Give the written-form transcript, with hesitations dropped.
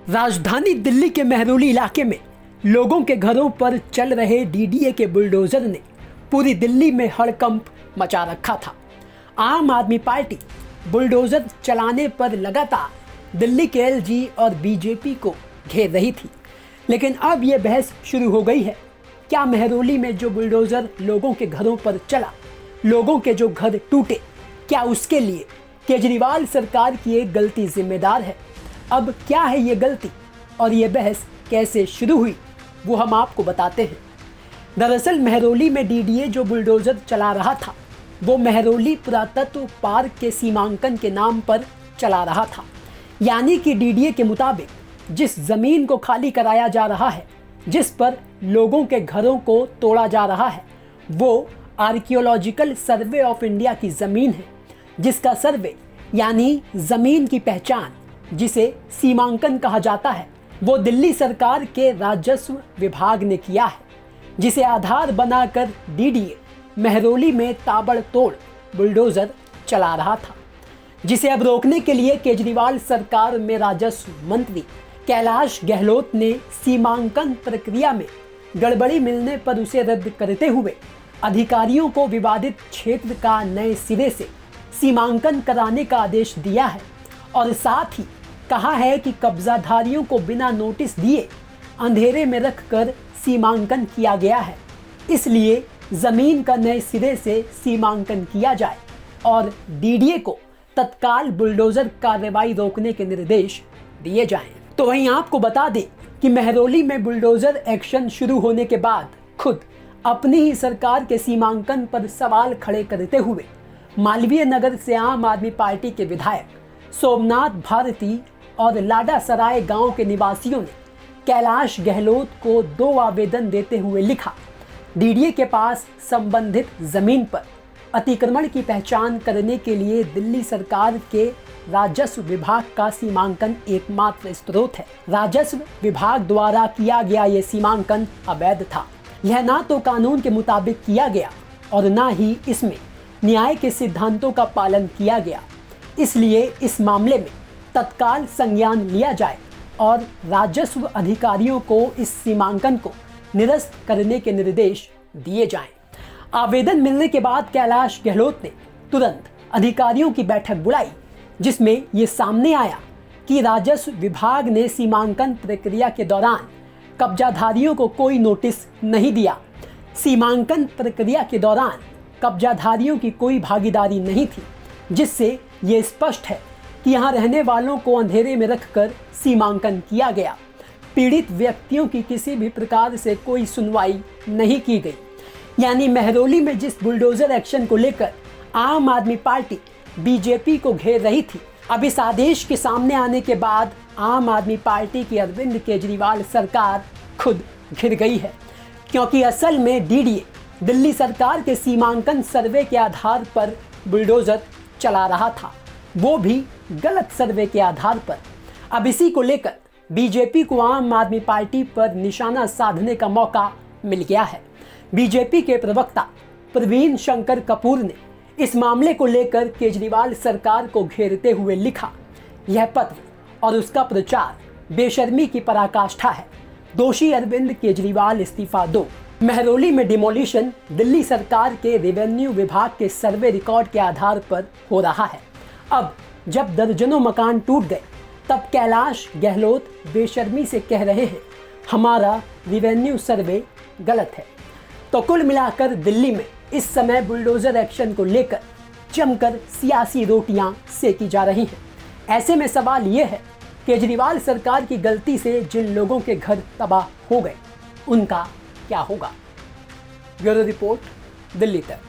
राजधानी दिल्ली के मेहरौली इलाके में लोगों के घरों पर चल रहे डीडीए के बुलडोजर ने पूरी दिल्ली में हड़कंप मचा रखा था। आम आदमी पार्टी बुलडोजर चलाने पर लगातार दिल्ली के एलजी और बीजेपी को घेर रही थी, लेकिन अब यह बहस शुरू हो गई है, क्या मेहरौली में जो बुलडोजर लोगों के घरों पर चला, लोगों के जो घर टूटे, क्या उसके लिए केजरीवाल सरकार की एक गलती जिम्मेदार है? अब क्या है ये गलती और ये बहस कैसे शुरू हुई, वो हम आपको बताते हैं। दरअसल मेहरौली में डीडीए जो बुलडोजर चला रहा था, वो मेहरौली पुरातत्व पार्क के सीमांकन के नाम पर चला रहा था। यानी कि डीडीए के मुताबिक जिस ज़मीन को खाली कराया जा रहा है, जिस पर लोगों के घरों को तोड़ा जा रहा है, वो आर्कियोलॉजिकल सर्वे ऑफ इंडिया की ज़मीन है, जिसका सर्वे यानी ज़मीन की पहचान, जिसे सीमांकन कहा जाता है, वो दिल्ली सरकार के राजस्व विभाग ने किया है, जिसे आधार बनाकर डीडीए मेहरौली में ताबड़तोड़ बुलडोजर चला रहा था, जिसे अब रोकने के लिए केजरीवाल सरकार में राजस्व मंत्री कैलाश गहलोत ने सीमांकन प्रक्रिया में गड़बड़ी मिलने पर उसे रद्द करते हुए अधिकारियों को विवादित क्षेत्र का नए सिरे से सीमांकन कराने का आदेश दिया है और साथ ही कहा है कि कब्जाधारियों को बिना नोटिस दिए अंधेरे में रखकर सीमांकन किया गया है, इसलिए ज़मीन का नए सिरे से सीमांकन किया जाए और डीडीए को तत्काल बुलडोजर कार्रवाई रोकने के निर्देश दिए जाएं। तो वहीं आपको बता दें कि मेहरौली में बुलडोजर एक्शन शुरू होने के बाद खुद अपनी ही सरकार के सीमांकन पर सवाल खड़े करते हुए मालवीय नगर से आम आदमी पार्टी के विधायक सोमनाथ भारती और लाडा सराय गांव के निवासियों ने कैलाश गहलोत को 2 आवेदन देते हुए लिखा, डीडीए के पास संबंधित जमीन पर अतिक्रमण की पहचान करने के लिए दिल्ली सरकार के राजस्व विभाग का सीमांकन एकमात्र स्रोत है। राजस्व विभाग द्वारा किया गया ये सीमांकन अवैध था। यह ना तो कानून के मुताबिक किया गया और ना ही इसमें न्याय के सिद्धांतों का पालन किया गया, इसलिए इस मामले में तत्काल संज्ञान लिया जाए और राजस्व अधिकारियों को इस सीमांकन को निरस्त करने के निर्देश दिए जाएं। आवेदन मिलने के बाद कैलाश गहलोत ने तुरंत अधिकारियों की बैठक बुलाई, जिसमें ये सामने आया कि राजस्व विभाग ने सीमांकन प्रक्रिया के दौरान कब्जाधारियों को कोई नोटिस नहीं दिया। सीमांकन प्रक्रिया के दौरान कब्जाधारियों की कोई भागीदारी नहीं थी, जिससे ये स्पष्ट है कि यहाँ रहने वालों को अंधेरे में रखकर सीमांकन किया गया। पीड़ित व्यक्तियों की किसी भी प्रकार से कोई सुनवाई नहीं की गई। यानी मेहरौली में जिस बुलडोजर एक्शन को लेकर आम आदमी पार्टी बीजेपी को घेर रही थी, अब इस आदेश के सामने आने के बाद आम आदमी पार्टी की अरविंद केजरीवाल सरकार खुद घिर गई है, क्योंकि असल में डीडीए दिल्ली सरकार के सीमांकन सर्वे के आधार पर बुलडोजर चला रहा था, वो भी गलत सर्वे के आधार पर। अब इसी को लेकर बीजेपी को आम आदमी पार्टी पर निशाना साधने का मौका मिल गया है। बीजेपी के प्रवक्ता प्रवीण शंकर कपूर ने इस मामले को लेकर केजरीवाल सरकार को घेरते हुए लिखा, यह पत्र और उसका प्रचार बेशर्मी की पराकाष्ठा है। दोषी अरविंद केजरीवाल इस्तीफा दो। मेहरौली में डिमोलिशन दिल्ली सरकार के रेवेन्यू विभाग के सर्वे रिकॉर्ड के आधार पर हो रहा है। अब जब दर्जनों मकान टूट गए, तब कैलाश गहलोत बेशर्मी से कह रहे हैं, हमारा रेवेन्यू सर्वे गलत है। तो कुल मिलाकर दिल्ली में इस समय बुलडोजर एक्शन को लेकर जमकर सियासी रोटियां सेकी जा रही हैं। ऐसे में सवाल ये है, केजरीवाल सरकार की गलती से जिन लोगों के घर तबाह हो गए, उनका क्या होगा? ब्यूरो रिपोर्ट, दिल्ली तक।